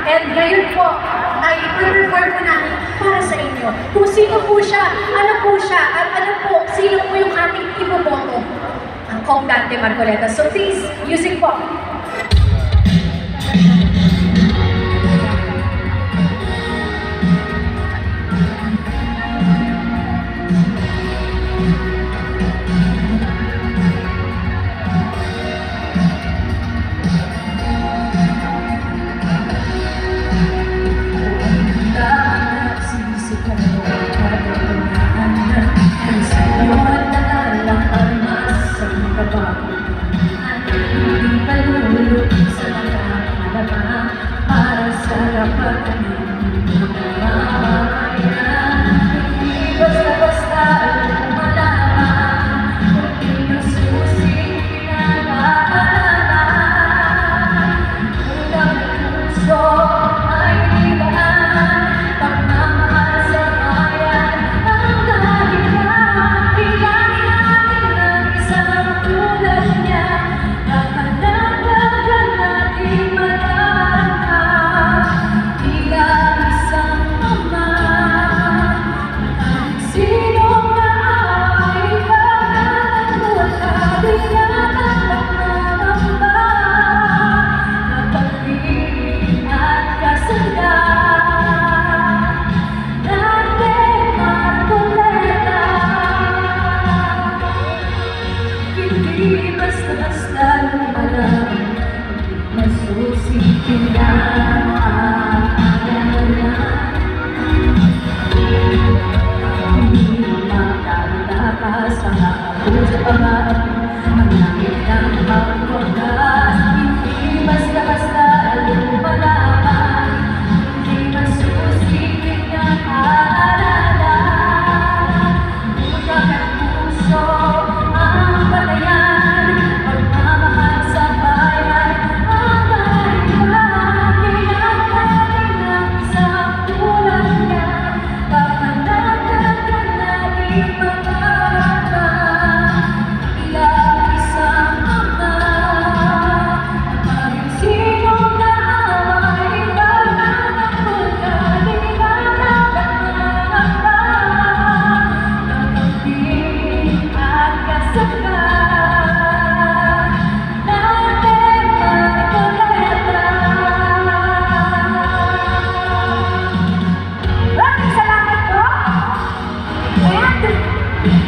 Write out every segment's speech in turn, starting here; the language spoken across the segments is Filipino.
And ngayon po, ay i-perform po namin para sa inyo. Kung sino po siya, at ano po, sino po yung ating iboboto. Ang Kong Dante Marcoleta. So please, music po.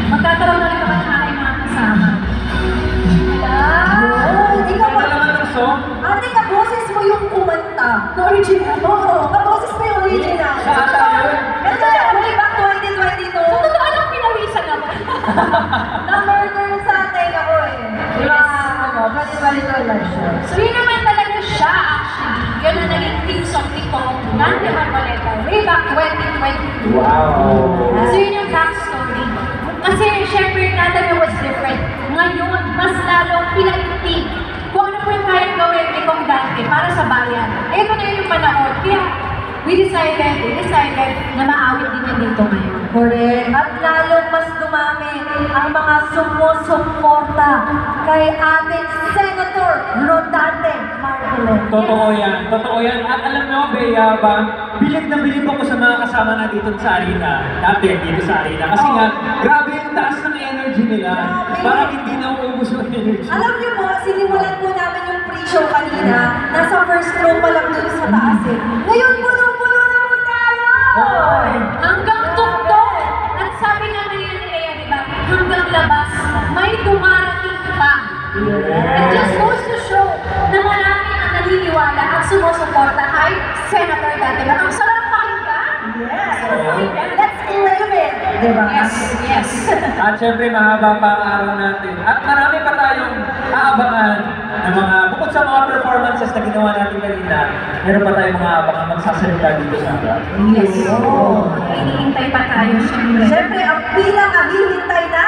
Magkakaroon na rin naman ng aking mga kasama. Ikaw ba? Ate, kaboses mo yung kumanta. Na original? Oo, kaboses mo yung original. Saan tayo? Ito, way back 2022. So, totoo lang pinawisan naman. Na-murder sa atin ako eh. Diba? Bali-bali lang siya. So, yun naman talaga siya actually. Yun ang naging theme song ni Kong Dante Marcoleta. Way back 2022. Wow! So, yun yung backstory. Kasi, syempre, Natalie was different. Ngayon, mas lalong pinag-think kung ano po yung kayang gawin ni Kong Dante para sa bayan. Ito na yun yung panahon. Kaya, we decided na maawit din yun dito ngayon. Correct. At lalong mas dumami ang mga sumusuporta kay ating Senator Rodante Marcoleta. Totoo yan. At alam nyo, Bea, bilib na bilib ako sa mga kasama na dito sa arena. Dati dito sa arena. Kasi nga, grabe yung taas ng energy nila. Parang hindi na uubos yung energy. Alam niyo po, sinimulan po namin yung pre-show kanina. Nasa first row pa lang dun sa taas eh. Ngayon, puno-puno na po tayo! Hanggang tuktok. At sabi nga kanina ni Lea, di ba? Hanggang labas, may dumarating pa. It just goes to show na marami ang naniniwala at sumusuporta kay Senator Dante. Ang sarap pakinggan. Yes! Let's claim it! Diba? Yes. At syempre, mahaba pa ang araw natin. At marami pa tayong aabangan ng mga, bukod sa mga performances na ginawa natin kanina, meron pa tayong mga aabangan magsasalita dito sa atin. Yes. Hinihintay pa tayo, syempre. Siyempre, ang bilang ang hinihintay na